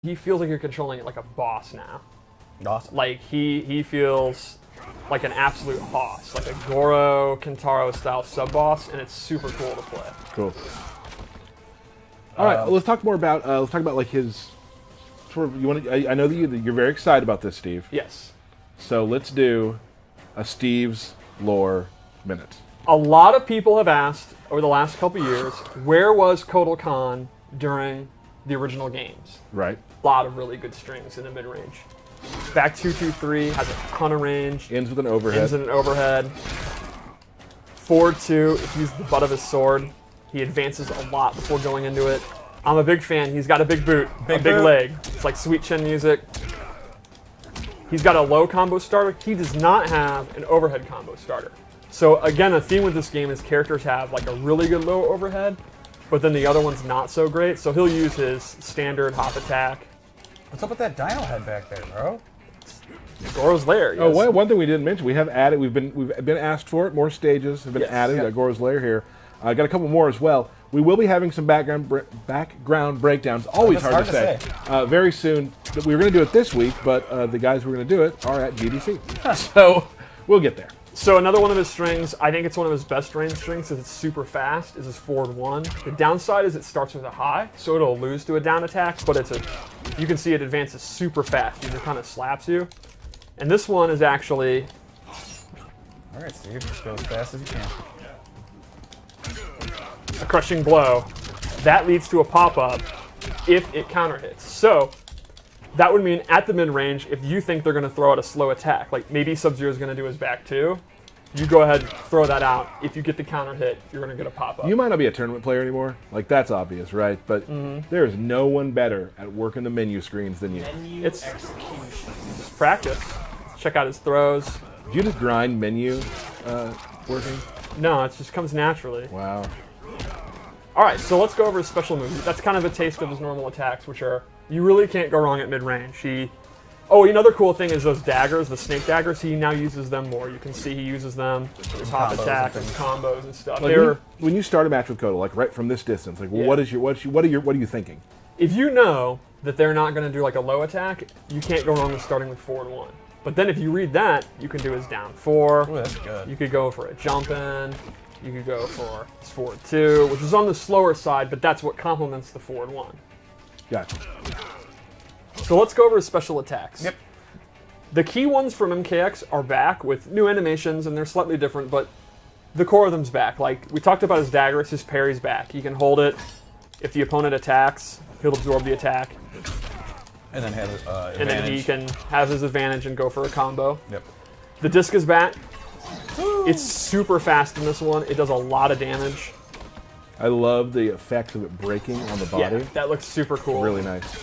he feels like you're controlling it like a boss now. Awesome. Like he feels like an absolute boss, like a Goro Kentaro style sub boss, and it's super cool to play. Cool. All right, let's talk more about like his sort of. You want to? I know that you're very excited about this, Steve. Yes. So let's do a Steve's lore minute. A lot of people have asked over the last couple years, where was Kotal Khan during the original games? Right. A lot of really good strings in the mid-range. Back 2-2-3 has a ton of range. Ends with an overhead. Ends in an overhead. Forward 2, if he's the butt of his sword, he advances a lot before going into it. I'm a big fan. He's got a big boot, a big leg. It's like Sweet Chin music. He's got a low combo starter. He does not have an overhead combo starter. So again, the theme with this game is characters have like a really good low overhead, but then the other one's not so great. So he'll use his standard hop attack. What's up with that dino head back there, bro? Goro's Lair. Yes. Oh, one thing we didn't mention, we have added. We've been asked for it. More stages have been added. Yep. Goro's Lair here. Got a couple more as well. We will be having some background breakdowns. Always hard to say. Very soon. We were going to do it this week, but the guys who are going to do it are at GDC. So we'll get there. So another one of his strings, I think it's one of his best range strings because it's super fast, is his forward 1. The downside is it starts with a high, so it'll lose to a down attack, but you can see it advances super fast. It just kind of slaps you. And this one is actually... All right, Steve, just go as fast as you can. A crushing blow. That leads to a pop-up if it counter hits. So that would mean at the mid-range, if you think they're going to throw out a slow attack, like maybe Sub-Zero is going to do his back 2, you go ahead and throw that out. If you get the counter hit, you're going to get a pop-up. You might not be a tournament player anymore. Like, that's obvious, right? But there is no one better at working the menu screens than you. It's practice. Check out his throws. Do you just grind menu working? No, it just comes naturally. Wow. All right, so let's go over his special moves. That's kind of a taste of his normal attacks, which are, you really can't go wrong at mid-range. Oh, another cool thing is those daggers, the snake daggers, he now uses them more. You can see he uses them, his hop attack, and combos and stuff. Like when you start a match with Kotal, like right from this distance, like well, what are you thinking? If you know that they're not going to do like a low attack, you can't go wrong with starting with forward 1. But then if you read that, you can do his down 4. Ooh, that's good. You could go for a jump in. You could go for his forward 2, which is on the slower side, but that's what complements the forward 1. Gotcha. So let's go over his special attacks. Yep. The key ones from MKX are back with new animations, and they're slightly different, but the core of them's back. Like, we talked about his daggers, his parry's back. He can hold it. If the opponent attacks, he'll absorb the attack. And then have advantage. And then he can have his advantage and go for a combo. Yep. The disc is back. It's super fast in this one. It does a lot of damage. I love the effect of it breaking on the body. Yeah, that looks super cool. Really nice.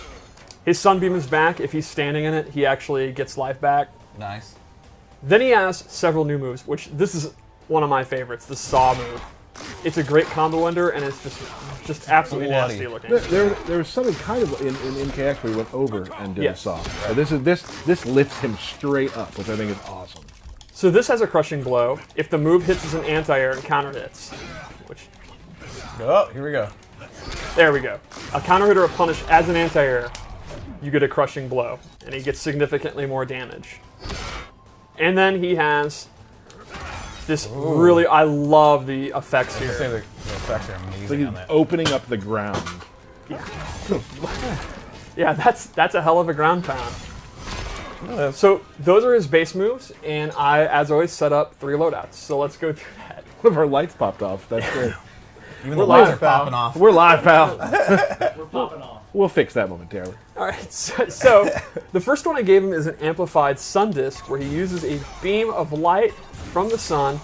His Sunbeam is back. If he's standing in it, he actually gets life back. Nice. Then he has several new moves, which this is one of my favorites, the Saw move. It's a great combo ender, and it's just absolutely nasty looking. There was something kind of in MKX where he went over and did a Saw. This lifts him straight up, which I think is awesome. So this has a crushing blow. If the move hits as an anti-air and counter hits, which... Oh, here we go. There we go. A counter hit or a punish as an anti-air, you get a crushing blow, and he gets significantly more damage. And then he has this really... I love the effects here. I was gonna say the effects are amazing Like on that. opening up the ground. Yeah, that's a hell of a ground pound. So those are his base moves, and I, as always, set up 3 loadouts. So let's go through that. One of our lights popped off. That's great. Even the lights are popping off. We're live, pal. We're popping off. We'll fix that momentarily. All right, so the first one I gave him is an amplified sun disk, where he uses a beam of light from the sun,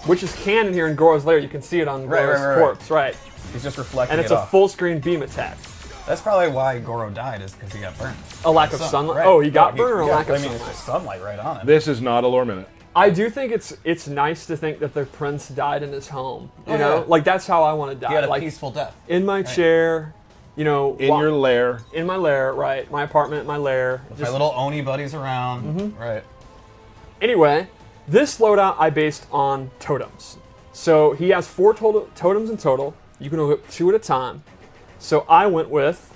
which is canon here in Goro's Lair. You can see it on Goro's corpse, right? He's just reflecting And it's it a off. full screen beam attack. That's probably why Goro died, is because he got burned. A lack of sunlight? Right. Oh, he got burned or a yeah, lack of I mean, sunlight? it's sunlight right on it. This is not a lore minute. I do think it's nice to think that the prince died in his home. You know, yeah. like that's how I want to die. He had a like peaceful death. in my chair, you know, In your lair. in my lair, right? My apartment, my lair. My little Oni buddies around. Right. Anyway, this loadout I based on totems. So he has 4 totems in total. You can hook up 2 at a time. So I went with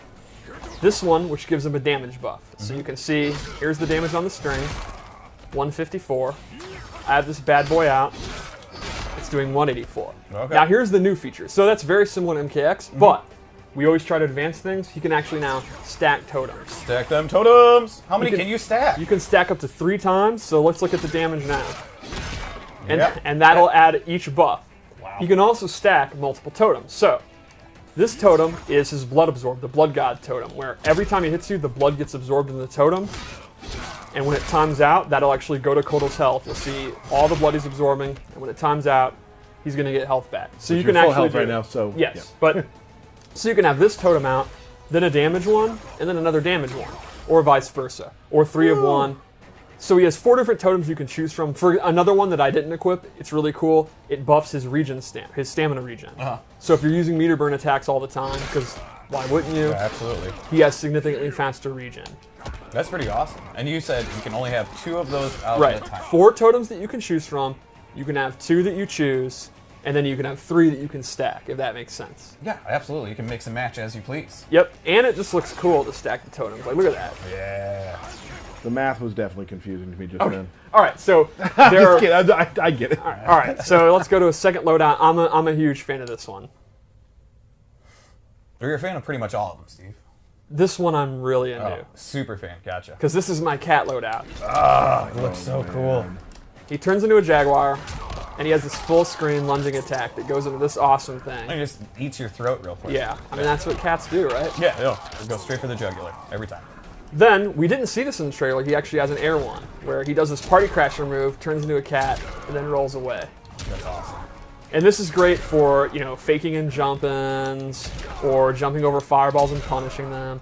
this one, which gives him a damage buff. So you can see, here's the damage on the string, 154. I have this bad boy out. It's doing 184. Okay. Now here's the new feature. So that's very similar to MKX, but we always try to advance things. You can actually now stack totems. Stack them totems. How many can you stack? You can stack up to 3 times, so let's look at the damage now. And, Yep. and that'll add each buff. Wow. You can also stack multiple totems. So this totem is his blood absorb, the blood god totem, where every time he hits you, the blood gets absorbed in the totem. And when it times out, that'll actually go to Kotal's health. You'll see all the blood he's absorbing, and when it times out, he's going to get health back. So you You're can full actually health do right it. now, so Yes, yeah. but so you can have this totem out, then a damage one, and then another damage one, or vice versa, or 3 of one. So he has 4 different totems you can choose from. For another one that I didn't equip, it's really cool. It buffs his regen his stamina regen. So if you're using meter burn attacks all the time, because why wouldn't you? Yeah, absolutely. He has significantly faster regen. That's pretty awesome. And you said you can only have 2 of those out Right. at a time. 4 totems that you can choose from. You can have 2 that you choose, and then you can have 3 that you can stack, if that makes sense. Yeah, absolutely. You can mix and match as you please. Yep, and it just looks cool to stack the totems. Like, look at that. Yeah. The math was definitely confusing to me just then. All right, so Just there are, kidding. I get it. all right, so let's go to a second loadout. I'm a huge fan of this one. You're a fan of pretty much all of them, Steve. This one I'm really into, Oh, super fan. Gotcha. because this is my cat loadout. It looks so cool. He turns into a jaguar, and he has this full screen lunging attack that goes into this awesome thing. It just eats your throat real quick. Yeah, I mean, that's what cats do, right? Yeah, it'll go straight for the jugular every time. Then, we didn't see this in the trailer, he actually has an air one, where he does this party crasher move, turns into a cat, and then rolls away. That's awesome. And this is great for, you know, faking in jump-ins, or jumping over fireballs and punishing them.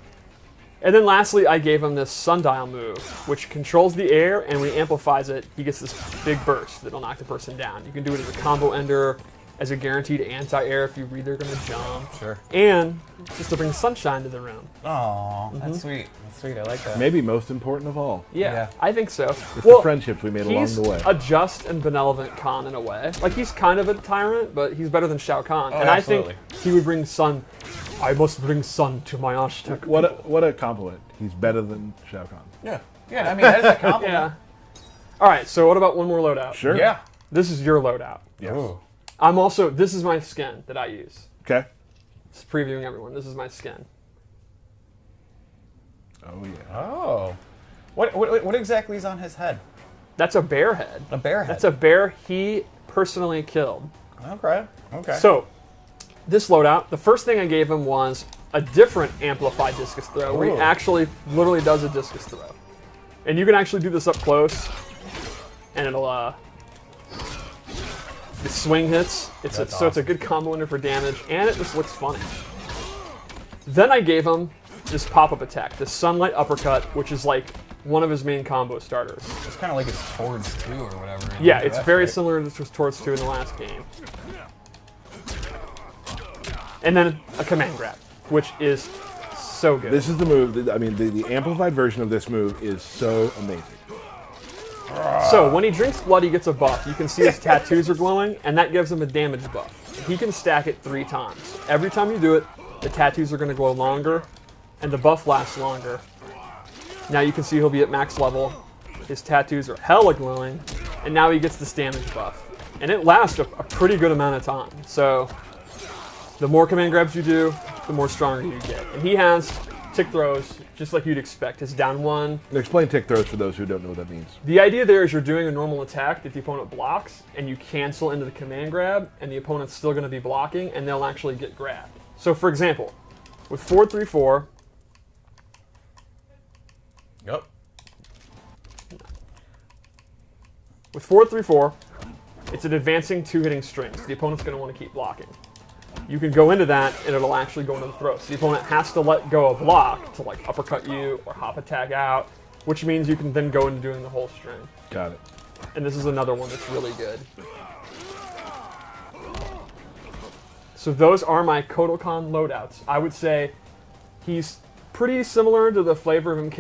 And then lastly, I gave him this sundial move, which controls the air, and when he amplifies it, he gets this big burst that'll knock the person down. You can do it as a combo ender, as a guaranteed anti-air if you read they're going to jump, Sure. and just to bring sunshine to the room. Oh, that's sweet. That's sweet. I like that. Maybe most important of all. Yeah, I think so. It's the friendships we made along He's the way. a just and benevolent Khan in a way. Like, he's kind of a tyrant, but he's better than Shao Kahn. Oh, and absolutely. I think he would bring sun. I must bring sun to my Aztec. What a compliment. He's better than Shao Kahn. Yeah. Yeah, I mean, that is a compliment. Yeah. All right, so what about one more loadout? Sure. Yeah. This is your loadout. Yes. Ooh. This is my skin that I use. Okay. Just previewing everyone. This is my skin. Oh yeah. Oh. What exactly is on his head? That's a bear head. A bear head. That's a bear he personally killed. Okay. Okay. So, this loadout, the first thing I gave him was a different amplified discus throw, where he Ooh. actually literally does a discus throw. And you can actually do this up close, and it'll, the swing hits. So it's a good combo ender for damage, and it just looks funny. Then I gave him this pop-up attack, this sunlight uppercut, which is like one of his main combo starters. It's kind of like his Towards 2 or whatever. Yeah, it's very right? similar to Towards 2 in the last game. And then a command grab, which is so good. This is the move. I mean, the amplified version of this move is so amazing. So when he drinks blood, he gets a buff. You can see his tattoos are glowing, and that gives him a damage buff. He can stack it 3 times. Every time you do it, the tattoos are going to glow longer, and the buff lasts longer. Now you can see he'll be at max level. His tattoos are hella glowing, and now he gets this damage buff. And it lasts a pretty good amount of time. So the more command grabs you do, the more stronger you get. And he has tick throws, just like you'd expect. His down one. Explain tick throws for those who don't know what that means. The idea there is you're doing a normal attack that the opponent blocks, and you cancel into the command grab, and the opponent's still going to be blocking, and they'll actually get grabbed. So for example, with 4-3-4, Yep. with 4-3-4, it's an advancing 2-hitting string, so the opponent's going to want to keep blocking. You can go into that, and it'll actually go into the throat. So the opponent has to let go of block to like uppercut you or hop attack out, which means you can then go into doing the whole string. Got it. And this is another one that's really good. So those are my Kotal Khan loadouts. I would say he's pretty similar to the flavor of MK.